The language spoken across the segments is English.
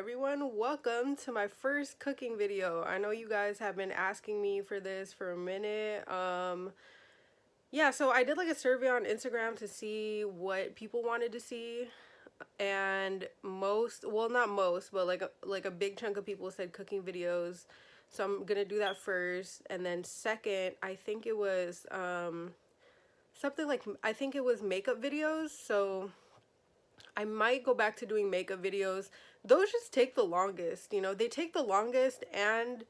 everyone, welcome to my first cooking video. I know you guys have been asking me for this for a minute. Yeah, so I did like a survey on Instagram to see what people wanted to see, and most, well, not most, but like a big chunk of people said cooking videos. So I'm gonna do that first, and then second, I think it was something like, I think it was makeup videos. So I might go back to doing makeup videos. Those just take the longest, they take the longest, and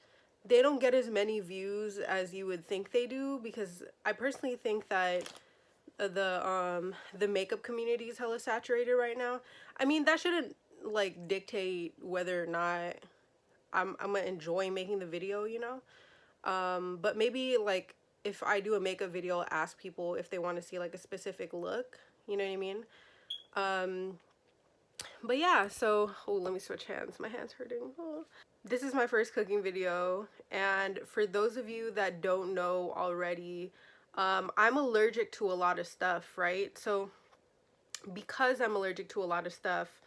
they don't get as many views as you would think they do, because I personally think that the makeup community is hella saturated right now. I mean, that shouldn't like dictate whether or not I'm gonna enjoy making the video, but maybe like if I do a makeup video, I'll ask people if they want to see like a specific look, you know what I mean? But yeah, so, oh, let me switch hands. My hand's hurting. Oh. This is my first cooking video, and for those of you that don't know already, I'm allergic to a lot of stuff, right? So because I'm allergic to a lot of stuff,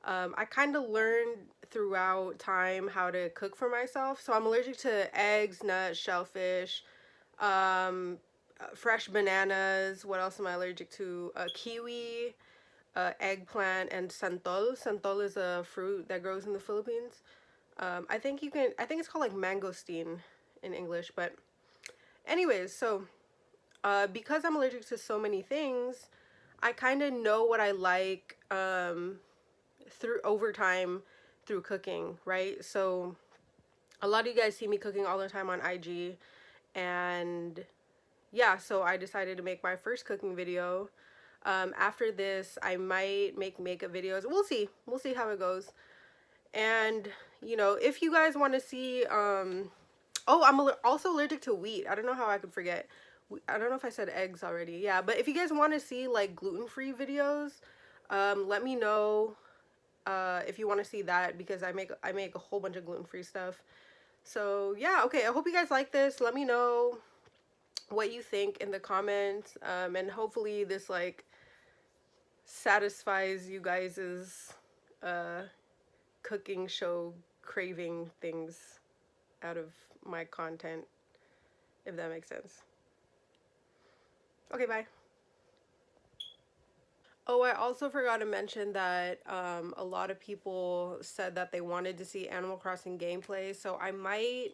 I kind of learned throughout time how to cook for myself. So I'm allergic to eggs, nuts, shellfish, fresh bananas. What else am I allergic to? Kiwi, eggplant, and santol. Santol is a fruit that grows in the Philippines. I think it's called like mangosteen in English. But anyways, so because I'm allergic to so many things, I kind of know what I like through over time through cooking, right? So a lot of you guys see me cooking all the time on IG, and yeah, so I decided to make my first cooking video. After this, I might make makeup videos. We'll see how it goes. And if you guys want to see oh, I'm also allergic to wheat. I don't know how I could forget. I don't know if I said eggs already. Yeah, but if you guys want to see like gluten-free videos, let me know if you want to see that, because I make a whole bunch of gluten-free stuff. So yeah, okay, I hope you guys like this. Let me know what you think in the comments, and hopefully this like satisfies you guys's cooking show craving things out of my content, if that makes sense. Okay, bye. Oh, I also forgot to mention that a lot of people said that they wanted to see Animal Crossing gameplay, so I might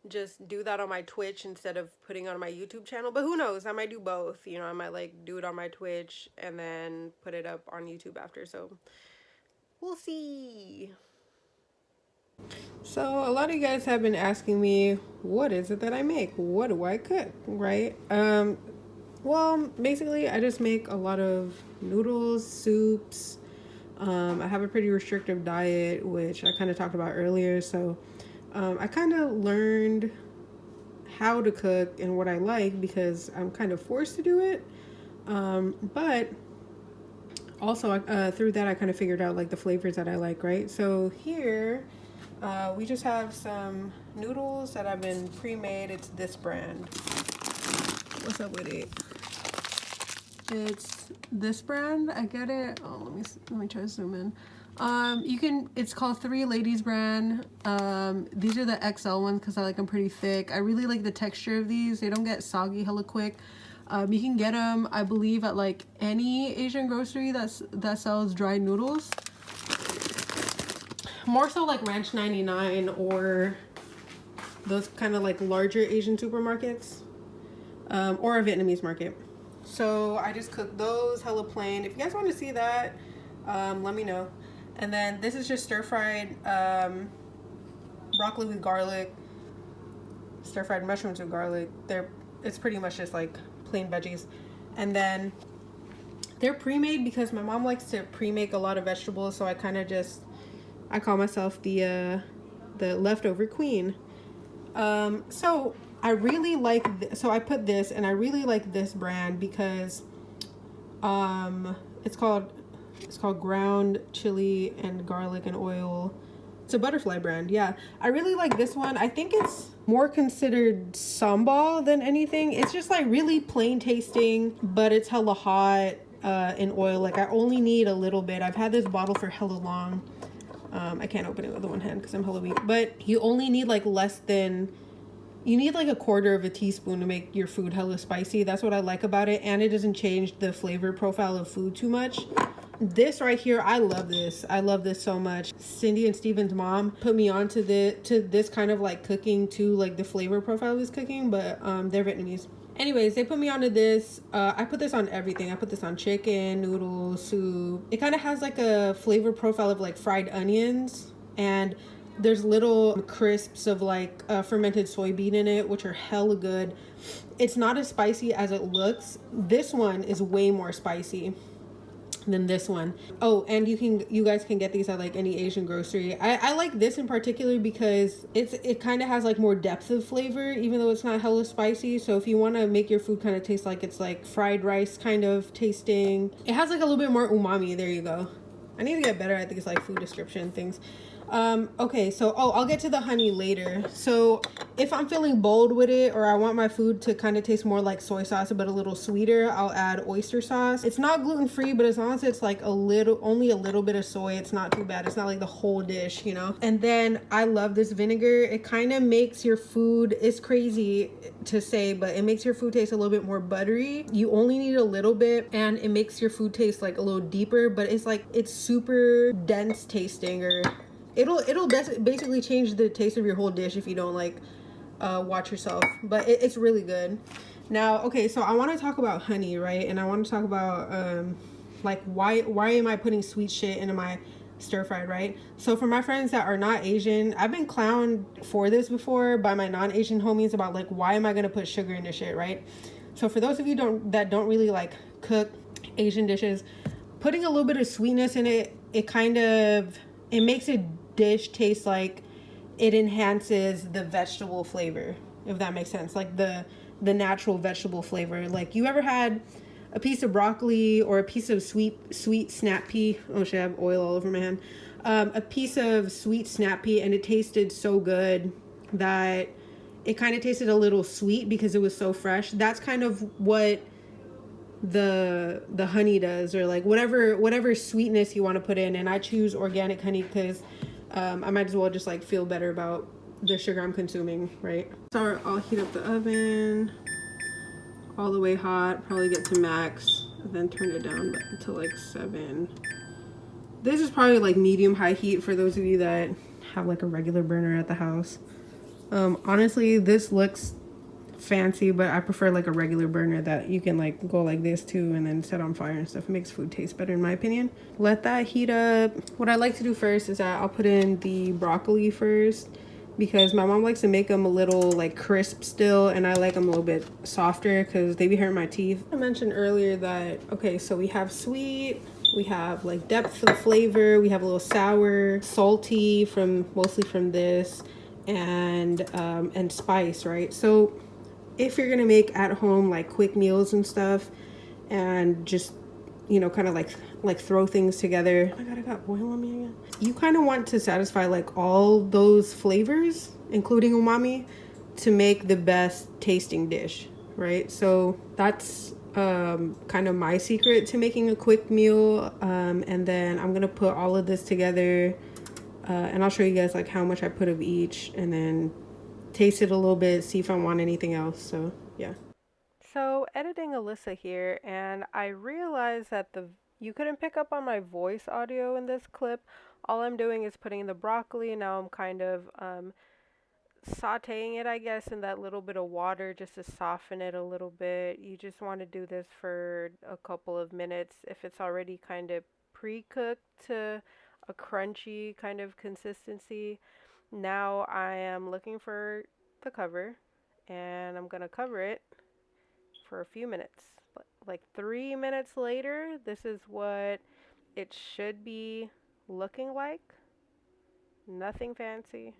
just do that on my Twitch instead of putting it on my YouTube channel. But who knows, I might do both. I might like do it on my Twitch and then put it up on YouTube after. So we'll see. So a lot of you guys have been asking me, what is it that I make? What do I cook, right? Well, basically I just make a lot of noodles, soups. I have a pretty restrictive diet, which I kind of talked about earlier. So I kind of learned how to cook and what I like because I'm kind of forced to do it. But also through that, I kind of figured out like the flavors that I like, right? So here we just have some noodles that have been pre-made. It's this brand. What's up with it? It's this brand. I get it. Oh, let me try to zoom in. It's called Three Ladies brand. These are the XL ones because I like them pretty thick. I really like the texture of these. They don't get soggy hella quick. You can get them, I believe, at like any Asian grocery that sells dried noodles. More so like Ranch 99 or those kind of like larger Asian supermarkets, or a Vietnamese market. So I just cook those hella plain. If you guys want to see that, let me know. And then this is just stir-fried broccoli with garlic, stir-fried mushrooms with garlic. It's pretty much just like plain veggies. And then they're pre-made because my mom likes to pre-make a lot of vegetables, so I call myself the leftover queen. So I really like so I put this, and I really like this brand because it's called ground chili and garlic and oil. It's a butterfly brand. Yeah, I really like this one. I think it's more considered sambal than anything. It's just like really plain tasting, but it's hella hot in oil. Like I only need a little bit. I've had this bottle for hella long. I can't open it with one hand because I'm hella weak. But you only need like you need like a quarter of a teaspoon to make your food hella spicy. That's what I like about it. And it doesn't change the flavor profile of food too much. This right here, I love this. I love this so much. Cindy and Steven's mom put me on to this kind of like cooking too, like the flavor profile of this cooking, but they're Vietnamese. Anyways, they put me onto this. I put this on everything. I put this on chicken, noodles, soup. It kind of has like a flavor profile of like fried onions, and there's little crisps of like fermented soybean in it, which are hella good. It's not as spicy as it looks. This one is way more spicy than this one. Oh, and you guys can get these at like any Asian grocery. I like this in particular because it kind of has like more depth of flavor, even though it's not hella spicy. So if you want to make your food kind of taste like it's like fried rice kind of tasting, it has like a little bit more umami. There you go. I need to get better at these like food description things. Okay, so I'll get to the honey later. So if I'm feeling bold with it, or I want my food to kind of taste more like soy sauce but a little sweeter, I'll add oyster sauce. It's not gluten-free, but as long as it's like only a little bit of soy, it's not too bad. It's not like the whole dish, you know. And then I love this vinegar. It kind of makes your food, it's crazy to say, but it makes your food taste a little bit more buttery. You only need a little bit, and it makes your food taste like a little deeper, but it's super dense tasting, or it'll basically change the taste of your whole dish if you don't like watch yourself. But it's really good. Now, okay, so I want to talk about honey, right? And I want to talk about like why am I putting sweet shit into my stir fried, right? So for my friends that are not Asian, I've been clowned for this before by my non-Asian homies about like, why am I gonna put sugar in this shit, right? So for those of you that don't really like cook Asian dishes, putting a little bit of sweetness in it, it makes a dish taste like it enhances the vegetable flavor, if that makes sense, like the natural vegetable flavor. Like, you ever had a piece of broccoli or a piece of sweet snap pea? Oh shit, I have oil all over my hand. A piece of sweet snap pea, and it tasted so good that it kind of tasted a little sweet because it was so fresh. That's kind of what the honey does, or like whatever sweetness you want to put in. And I choose organic honey because I might as well just like feel better about the sugar I'm consuming, right? So I'll heat up the oven all the way hot, probably get to max, then turn it down to like 7. This is probably like medium high heat for those of you that have like a regular burner at the house. Honestly, this looks fancy, but I prefer like a regular burner that you can like go like this too and then set on fire and stuff. It makes food taste better in my opinion. Let that heat up. What I like to do first is that I'll put in the broccoli first, because my mom likes to make them a little like crisp still, and I like them a little bit softer because they be hurting my teeth. I mentioned earlier that, okay, so we have sweet, we have like depth of flavor, we have a little sour, salty mostly from this, and spice, right? So if you're gonna make at home like quick meals and stuff, and just, you know, kind of like throw things together. Oh my god, I got oil on me again. You kind of want to satisfy like all those flavors, including umami, to make the best tasting dish, right? So that's kind of my secret to making a quick meal. And then I'm gonna put all of this together, and I'll show you guys like how much I put of each, and then taste it a little bit, see if I want anything else. So yeah. So editing Alyssa here, and I realized that you couldn't pick up on my voice audio in this clip. All I'm doing is putting in the broccoli. Now I'm kind of sauteing it, I guess, in that little bit of water just to soften it a little bit. You just want to do this for a couple of minutes. If it's already kind of pre-cooked to a crunchy kind of consistency, now I am looking for the cover, and I'm gonna cover it for a few minutes. Like 3 minutes later, this is what it should be looking like. Nothing fancy.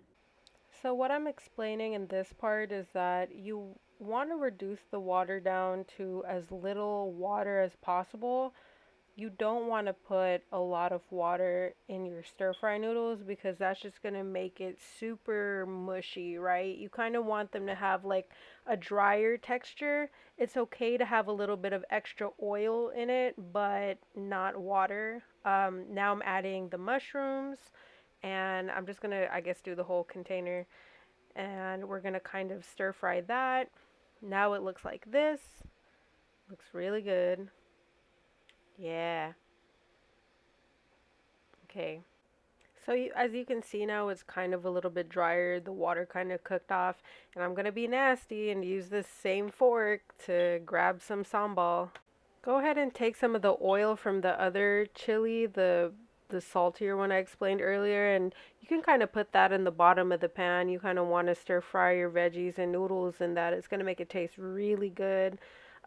So what I'm explaining in this part is that you want to reduce the water down to as little water as possible. You don't want to put a lot of water in your stir fry noodles because that's just going to make it super mushy, right? You kind of want them to have like a drier texture. It's okay to have a little bit of extra oil in it, but not water. Now I'm adding the mushrooms And I'm just gonna, I guess, do the whole container. And we're gonna kind of stir fry that. Now it looks like this. Looks really good. Yeah. Okay. So as you can see now, it's kind of a little bit drier. The water kind of cooked off. And I'm going to be nasty and use this same fork to grab some sambal. Go ahead and take some of the oil from the other chili, the saltier one I explained earlier, and you can kind of put that in the bottom of the pan. You kind of want to stir fry your veggies and noodles in that. It's going to make it taste really good.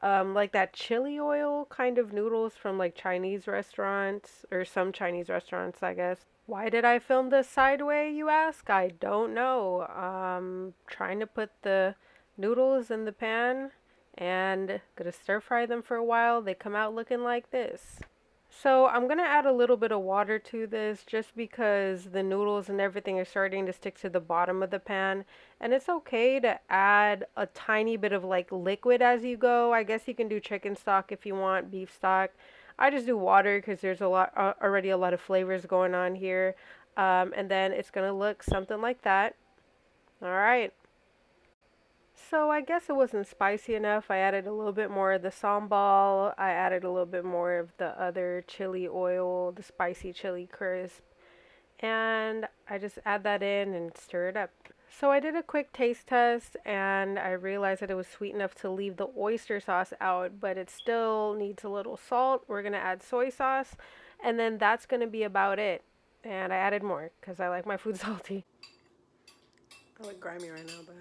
Like that chili oil kind of noodles from like Chinese restaurants, or some Chinese restaurants, I guess. Why did I film this sideways, you ask? I don't know. Trying to put the noodles in the pan and gonna stir fry them for a while. They come out looking like this. So I'm gonna add a little bit of water to this just because the noodles and everything are starting to stick to the bottom of the pan. And it's okay to add a tiny bit of like liquid as you go. I guess you can do chicken stock if you want, beef stock. I just do water because there's a lot already a lot of flavors going on here. And then it's gonna look something like that. All right. So I guess it wasn't spicy enough. I added a little bit more of the sambal. I added a little bit more of the other chili oil, the spicy chili crisp. And I just add that in and stir it up. So I did a quick taste test and I realized that it was sweet enough to leave the oyster sauce out, but it still needs a little salt. We're going to add soy sauce and then that's going to be about it. And I added more because I like my food salty. I look grimy right now, but...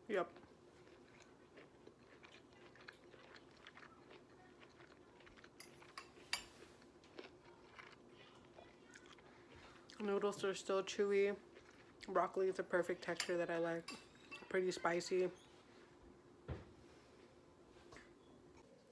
Yep. Noodles are still chewy. Broccoli is a perfect texture that I like. Pretty spicy.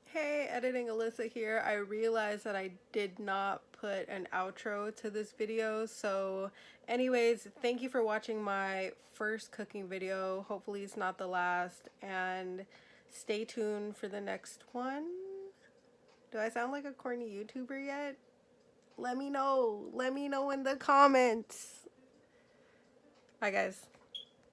Hey, editing Alyssa here. I realized that I did not put an outro to this video. So anyways, thank you for watching my first cooking video. Hopefully it's not the last. And stay tuned for the next one. Do I sound like a corny YouTuber yet? Let me know. Let me know in the comments. Bye, guys.